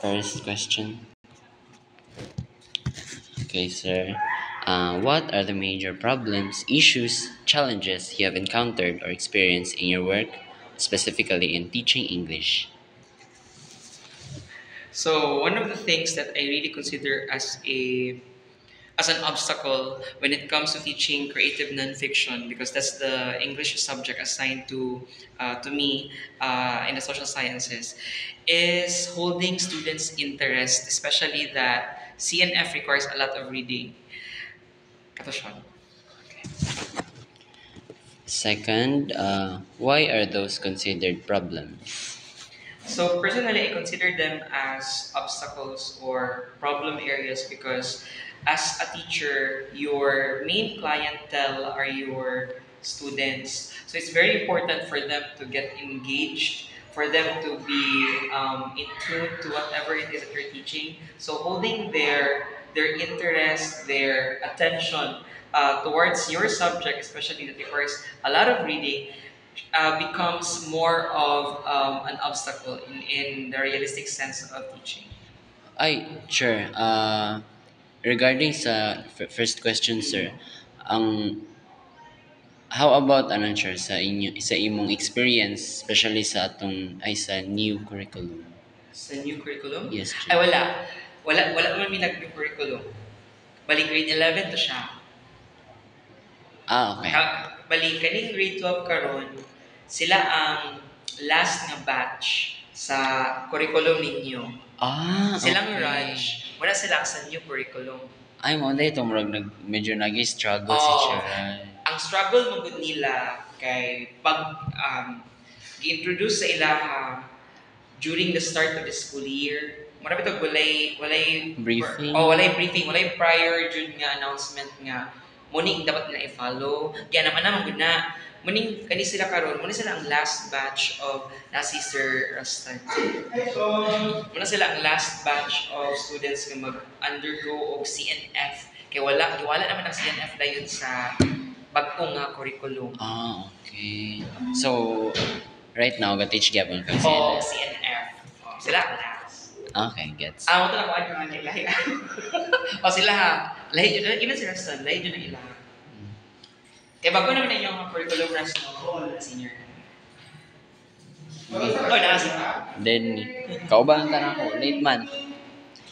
First question. Okay, sir. What are the major problems, issues, challenges you have encountered or experienced in your work, specifically in teaching English? So one of the things that I really consider as an obstacle when it comes to teaching creative nonfiction, because that's the English subject assigned to me in the social sciences, is holding students' interest, especially that CNF requires a lot of reading. Kato siya. Second, why are those considered problems? So personally, I consider them as obstacles or problem areas because as a teacher, your main clientele are your students. So it's very important for them to get engaged, for them to be in tune to whatever it is that you're teaching. So holding their interest, their attention towards your subject, especially that requires a lot of reading, becomes more of an obstacle in the realistic sense of teaching. Ay, sure. Regarding sa first question, sir, ang how about ano, sir, sa imong experience, especially sa atong ay sa new curriculum? Sa new curriculum? Yes, sir. Ay, wala. Wala naman may nag-new curriculum. Bali, grade 11 to siya. Okay. Bali, kaning grade 12 karon, sila ang last nga batch sa curriculum ninyo. Silang Okay. Raj, wala sila sa new curriculum. Ay mo dahil ito murag medyo nag-struggle si Oh, Chiran. ang struggle mo gud nila kay pag gi-introduce sa ilaha during the start of the school year. Marami to walay Briefing. walay briefing, walay prior jud nga announcement nga muning dapat na i-follow. Kaya naman naman gud na muning kani sila karon, muna sila ang last batch of na Sister Rastan. Muna sila ang last batch of students nga mag-undergo og CNF. Kay wala naman ang CNF dayon sa bagong nga curriculum. Okay. So, right now, ga-teach gyapon ka O sila. CNF. Sila ang last. Okay, gets. Ito na ko ano nga lahi. O sila ha. Lahi dyan. Ilan sila sa lahi dyan ang ilaha. Kaya bago naman na yung curriculum rest no, senior. Oh, nakasita. Then, kauban ka na ako. Late man.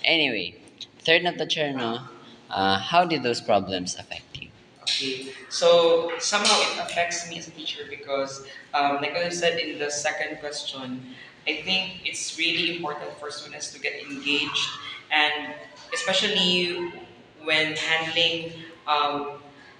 Anyway, third na to, chair, no? How did those problems affect you? Okay. So somehow it affects me as a teacher because, like I said in the second question, I think it's really important for students to get engaged, and especially when handling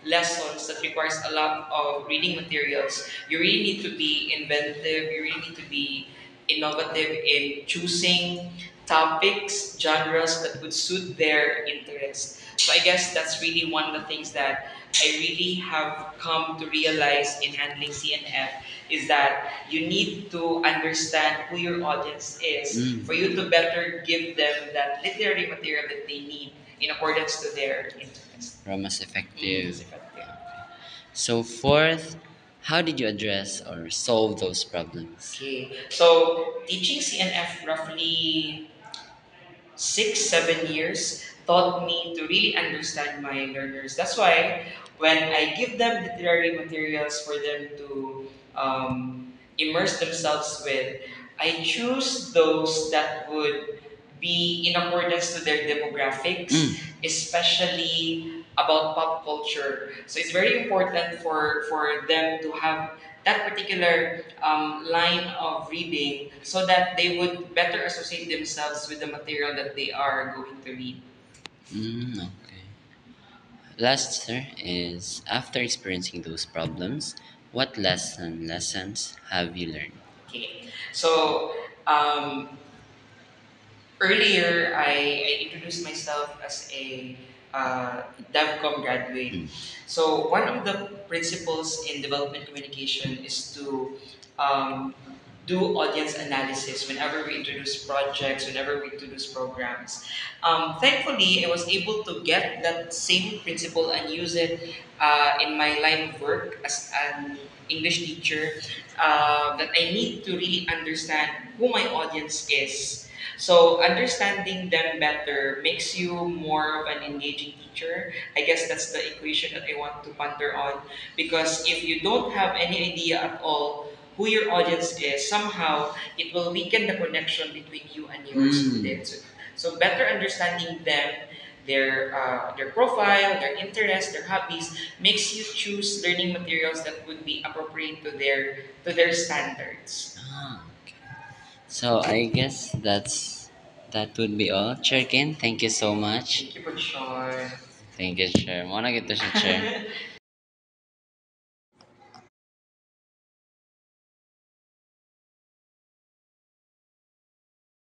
lessons that requires a lot of reading materials, you really need to be inventive. You really need to be innovative in choosing topics, genres that would suit their interest. So I guess that's really one of the things that I really have come to realize in handling CNF is that you need to understand who your audience is for you to better give them that literary material that they need in accordance to their interest. Para mas effective. It's effective. So, fourth, how did you address or solve those problems? Okay, so teaching CNF roughly 6, 7 years taught me to really understand my learners. That's why when I give them literary materials for them to immerse themselves with, I choose those that would be in accordance to their demographics, especially about pop culture. So it's very important for them to have that particular line of reading so that they would better associate themselves with the material that they are going to read. Okay. Last, sir, is after experiencing those problems, what lessons have you learned? Okay. So earlier, I introduced myself as a DevCom graduate. So one of the principles in development communication is to um, do audience analysis whenever we introduce projects, whenever we introduce programs. Thankfully, I was able to get that same principle and use it in my line of work as an English teacher. That I need to really understand who my audience is. So understanding them better makes you more of an engaging teacher. I guess that's the equation that I want to ponder on. Because if you don't have any idea at all who your audience is, somehow it will weaken the connection between you and your Mm. students. So better understanding them, their profile, their interests, their hobbies makes you choose learning materials that would be appropriate to their standards. Ah, so I guess that would be all. Cherkin, thank you so much. Thank you for sure. Thank you, Chair. Muna kita siya, Chair.